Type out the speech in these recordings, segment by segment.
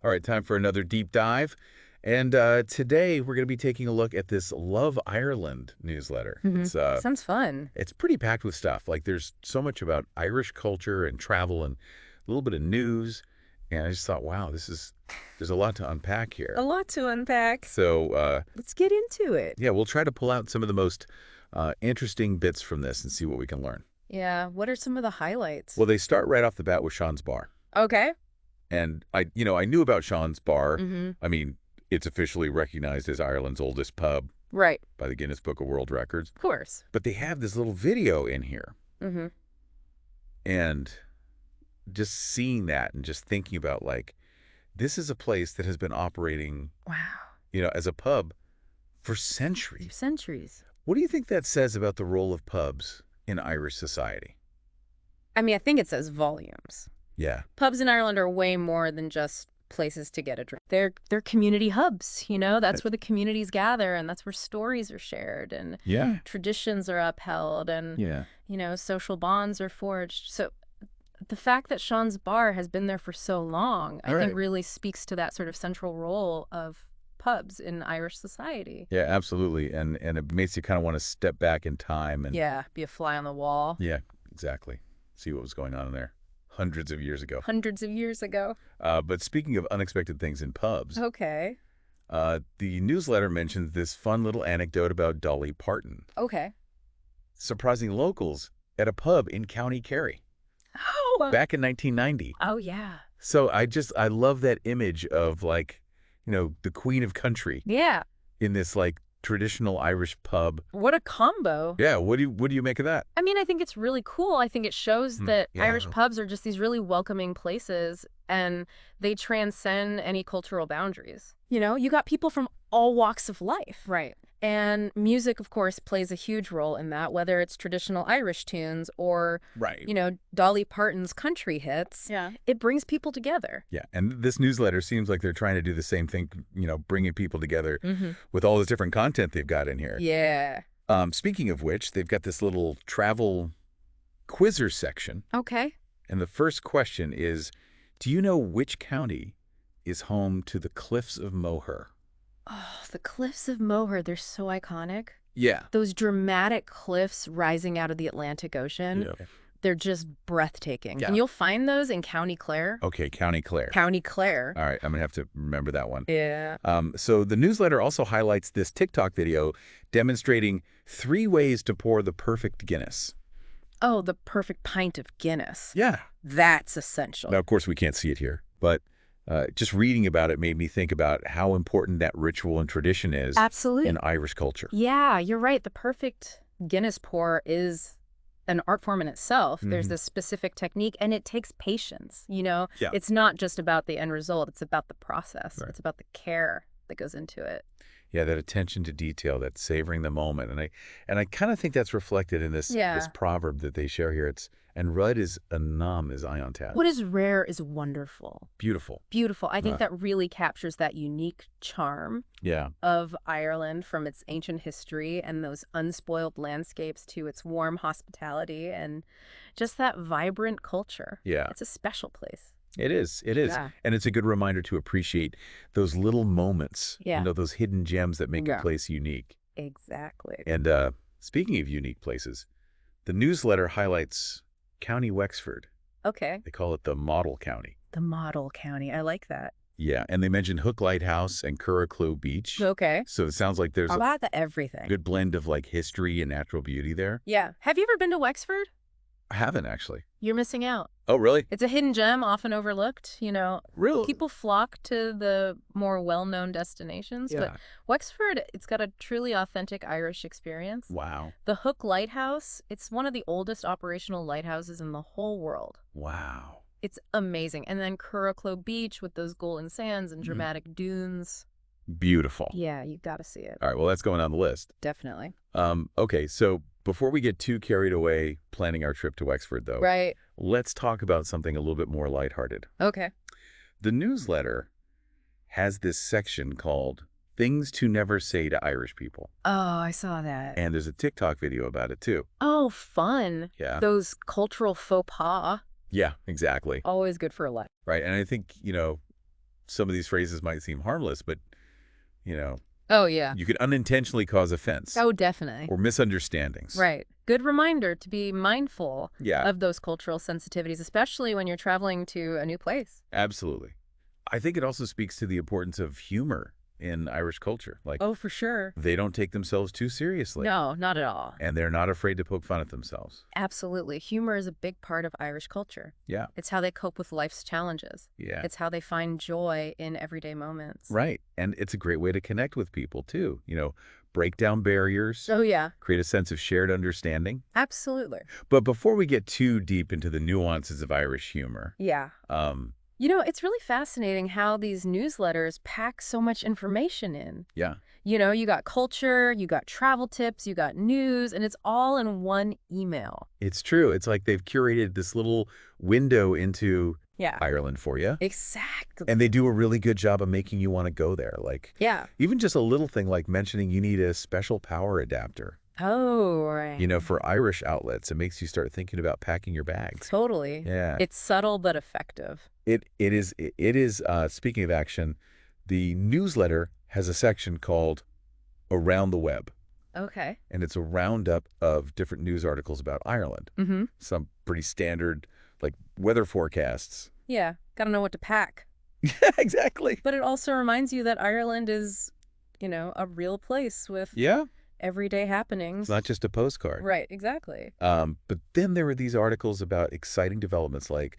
All right, time for another deep dive. And today we're going to be taking a look at this Love Ireland newsletter. Sounds fun. It's pretty packed with stuff. Like there's so much about Irish culture and travel and a little bit of news. And I just thought, wow, there's a lot to unpack A here. lot to unpack. So Let's get into it. yeah, we'll try to pull out some of the most interesting bits from this and see what we can learn. Yeah, what are some of the highlights? Well, they start right off the bat with Sean's Bar. Okay. And I knew about Sean's Bar. Mm-hmm. I mean, it's officially recognized as Ireland's oldest pub Right. by the Guinness Book of World Records. Of course. But they have this little video in here. Mm-hmm. And just seeing that and just thinking about, like, this is a place that has been operating, Wow. as a pub for centuries. Centuries. What do you think that says about the role of pubs in Irish society? I mean, I think it says volumes. Yeah. Pubs in Ireland are way more than just places to get a drink. They're community hubs, That's where the communities gather, and that's where stories are shared, and Yeah. traditions are upheld, and, Yeah. social bonds are forged. So the fact that Sean's Bar has been there for so long, I All think right. really speaks to that sort of central role of pubs in Irish society. Yeah, absolutely. And it makes you kind of want to step back in time and Yeah, be a fly on the wall. yeah, exactly. See what was going on in there hundreds of years ago. Hundreds of years ago. But speaking of unexpected things in pubs, Okay. the newsletter mentions this fun little anecdote about Dolly Parton Okay. surprising locals at a pub in County Kerry Oh. back in 1990. Oh, yeah. So I love that image of, like, the queen of country Yeah. in this, like, traditional Irish pub. What a combo. Yeah, what do you make of that? I mean, I think it's really cool. I think it shows that yeah. Irish pubs are just these really welcoming places, and they transcend any cultural boundaries. You got people from all walks of life. Right. And music, of course, plays a huge role in that, whether it's traditional Irish tunes or, Right. Dolly Parton's country hits. Yeah. It brings people together. Yeah, and this newsletter seems like they're trying to do the same thing, bringing people together Mm-hmm. with all this different content they've got in here. Yeah. Speaking of which, they've got this little travel quizzer section, Okay. and the first question is, do you know which county is home to the Cliffs of Moher? Oh, the Cliffs of Moher, they're so iconic. Yeah. Those dramatic cliffs rising out of the Atlantic Ocean, they're just breathtaking. Yeah. And you'll find those in County Clare. Okay, County Clare. County Clare. All right, I'm going to have to remember that one. Yeah. So the newsletter also highlights this TikTok video demonstrating 3 ways to pour the perfect Guinness. Oh, the perfect pint of Guinness. Yeah. That's essential. Now, of course, we can't see it here, but just reading about it made me think about how important that ritual and tradition is Absolutely. in Irish culture. Yeah, you're right. The perfect Guinness pour is an art form in itself. There's Mhm. this specific technique, and it takes patience. Yeah. It's not just about the end result. It's about the process. Right. It's about the care that goes into it. Yeah, that attention to detail, that savoring the moment. And I kind of think that's reflected in this proverb that they share here. It's, and rud is a numb as Ion Tat. What is rare is wonderful. Beautiful. Beautiful. I think Uh. that really captures that unique charm Yeah. of Ireland, from its ancient history and those unspoiled landscapes to its warm hospitality and just that vibrant culture. Yeah. It's a special place. It is. It is. Yeah. And it's a good reminder to appreciate those little moments, Yeah. those hidden gems that make Yeah. a place unique. Exactly. And speaking of unique places, the newsletter highlights County Wexford. Okay. They call it the model county. The model county. I like that. Yeah, and they mention Hook Lighthouse and Curracloe Beach. Okay. So it sounds like there's a About the everything. good blend of, like, history and natural beauty there. Yeah. Have you ever been to Wexford? I haven't, actually. You're missing out. Oh, really? It's a hidden gem, often overlooked. Really? People flock to the more well-known destinations, Yeah. but Wexford, it's got a truly authentic Irish experience. Wow. The Hook Lighthouse, it's one of the oldest operational lighthouses in the whole world. Wow. It's amazing. And then Curracloe Beach with those golden sands and dramatic dunes. Beautiful. Yeah, you got to see it. All right, well, that's going on the list. Definitely. Okay, so before we get too carried away planning our trip to Wexford, though, Right. let's talk about something a little bit more lighthearted. Okay. The newsletter has this section called Things to Never Say to Irish People. Oh, I saw that. And there's a TikTok video about it, too. Oh, fun. Yeah. Those cultural faux pas, Yeah, exactly. always good for a laugh. Right. And I think, some of these phrases might seem harmless, but, you know, oh, yeah. you could unintentionally cause offense. Oh, definitely. Or misunderstandings. Right. Good reminder to be mindful Yeah. of those cultural sensitivities, especially when you're traveling to a new place. Absolutely. I think it also speaks to the importance of humor in Irish culture. Like, oh, for sure. they don't take themselves too seriously. No, not at all. And they're not afraid to poke fun at themselves. Absolutely. Humor is a big part of Irish culture. Yeah. It's how they cope with life's challenges. Yeah. It's how they find joy in everyday moments. Right. And it's a great way to connect with people, too. You know, break down barriers. Oh, yeah. Create a sense of shared understanding. Absolutely. But before we get too deep into the nuances of Irish humor, yeah. You know, it's really fascinating how these newsletters pack so much information in. Yeah. You know, you got culture, you got travel tips, you got news, and it's all in one email. It's true. It's like they've curated this little window into Ireland for you. Exactly. And they do a really good job of making you want to go there. Like, even just a little thing like mentioning you need a special power adapter. Oh, right. You know, for Irish outlets, it makes you start thinking about packing your bags. Totally. Yeah. It's subtle but effective. It is, speaking of action, the newsletter has a section called Around the Web. Okay. And it's a roundup of different news articles about Ireland. Mm-hmm. Some pretty standard, like, weather forecasts. Yeah. Got to know what to pack. Yeah, exactly. But it also reminds you that Ireland is, you know, a real place with everyday happenings. It's not just a postcard. Right, exactly. But then there were these articles about exciting developments like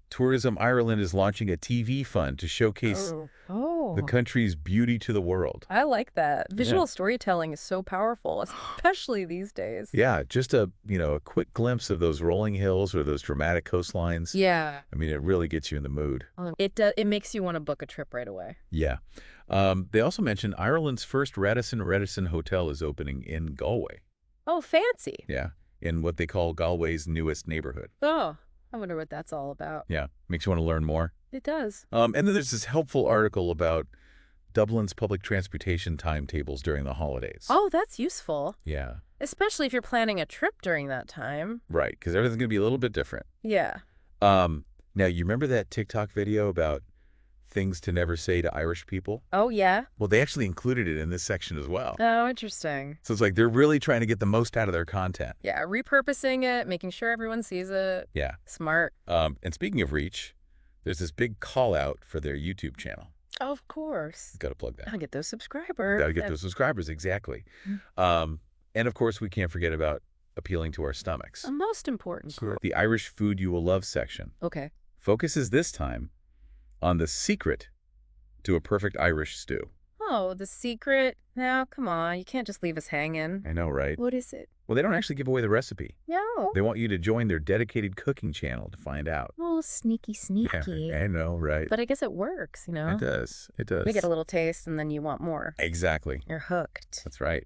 Tourism Ireland is launching a TV fund to showcase the country's beauty to the world. I like that. Visual storytelling is so powerful, especially these days. Yeah, just a quick glimpse of those rolling hills or those dramatic coastlines. Yeah. I mean, it really gets you in the mood. It makes you want to book a trip right away. Yeah. They also mentioned Ireland's first Radisson Hotel is opening in Galway. Oh, fancy. Yeah, in what they call Galway's newest neighborhood. Oh, I wonder what that's all about. Yeah, makes you want to learn more. It does. And then there's this helpful article about Dublin's public transportation timetables during the holidays. Oh, that's useful. Yeah. Especially if you're planning a trip during that time. Right, because everything's going to be a little bit different. Yeah. Now, you remember that TikTok video about things to never say to Irish people? Oh, yeah? Well, they actually included it in this section as well. Oh, interesting. So it's like they're really trying to get the most out of their content. Yeah, repurposing it, making sure everyone sees it. Yeah. Smart. And speaking of reach, there's this big call out for their YouTube channel. Oh, of course. Got to plug that. Gotta get those subscribers. Got to get those subscribers, exactly. And of course, we can't forget about appealing to our stomachs. A most important part. The Irish Food You Will Love section. Okay. Focuses this time on the secret to a perfect Irish stew. Oh, the secret? Now, come on. You can't just leave us hanging. I know, right? What is it? Well, they don't actually give away the recipe. No. They want you to join their dedicated cooking channel to find out. Oh, sneaky. Yeah, I know, right? But I guess it works, you know? It does. It does. We get a little taste and then you want more. Exactly. You're hooked. That's right.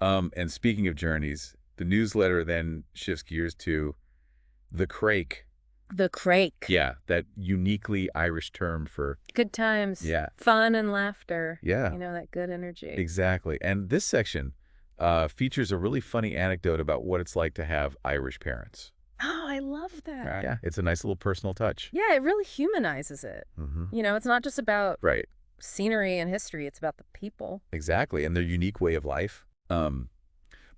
And speaking of journeys, the newsletter then shifts gears to the craic. The craic. Yeah, that uniquely Irish term for good times. Yeah. Fun and laughter. Yeah. You know, that good energy. Exactly. And this section features a really funny anecdote about what it's like to have Irish parents. Oh, I love that. Yeah, it's a nice little personal touch. Yeah, it really humanizes it. You know, it's not just about scenery and history. It's about the people. Exactly, and their unique way of life.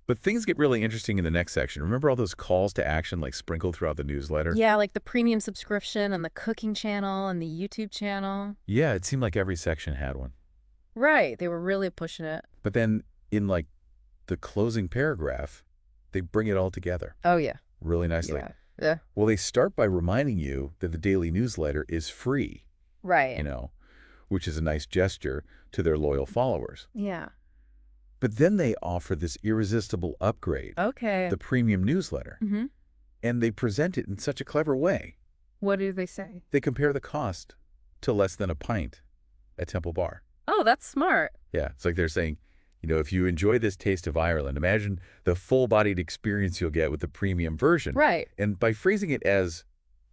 But things get really interesting in the next section. Remember all those calls to action like sprinkled throughout the newsletter? Yeah, like the premium subscription and the cooking channel and the YouTube channel. Yeah, it seemed like every section had one. Right, they were really pushing it. But then in like the closing paragraph, they bring it all together. Oh, yeah. Really nicely. Yeah. Well, they start by reminding you that the daily newsletter is free. Right. You know, which is a nice gesture to their loyal followers. Yeah. But then they offer this irresistible upgrade. Okay. The premium newsletter. And they present it in such a clever way. What do they say? They compare the cost to less than a pint at Temple Bar. Oh, that's smart. Yeah. It's like they're saying, you know, if you enjoy this taste of Ireland, imagine the full-bodied experience you'll get with the premium version. Right. And by phrasing it as,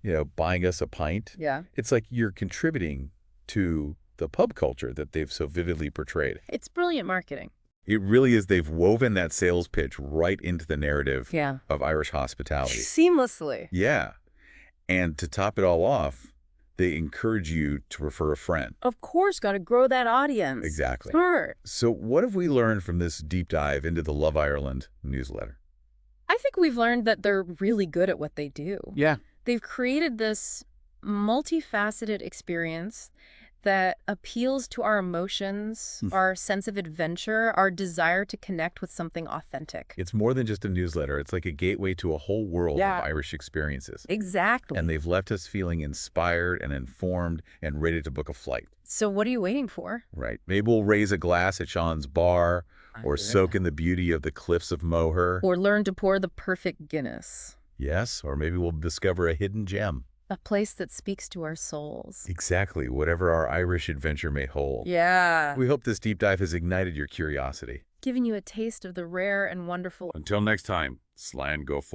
you know, buying us a pint, it's like you're contributing to the pub culture that they've so vividly portrayed. It's brilliant marketing. It really is. They've woven that sales pitch right into the narrative of Irish hospitality. Seamlessly. Yeah. And to top it all off, they encourage you to refer a friend. Of course, got to grow that audience. Exactly. Smart. So what have we learned from this deep dive into the Love Ireland newsletter? I think we've learned that they're really good at what they do. Yeah. They've created this multifaceted experience that appeals to our emotions, our sense of adventure, our desire to connect with something authentic. It's more than just a newsletter. It's like a gateway to a whole world of Irish experiences. Exactly. And they've left us feeling inspired and informed and ready to book a flight. So what are you waiting for? Right. Maybe we'll raise a glass at Sean's bar, or soak in the beauty of the cliffs of Moher. Or learn to pour the perfect Guinness. Yes, or maybe we'll discover a hidden gem. A place that speaks to our souls. Exactly, whatever our Irish adventure may hold. Yeah. We hope this deep dive has ignited your curiosity. Giving you a taste of the rare and wonderful. Until next time, Slán go forth.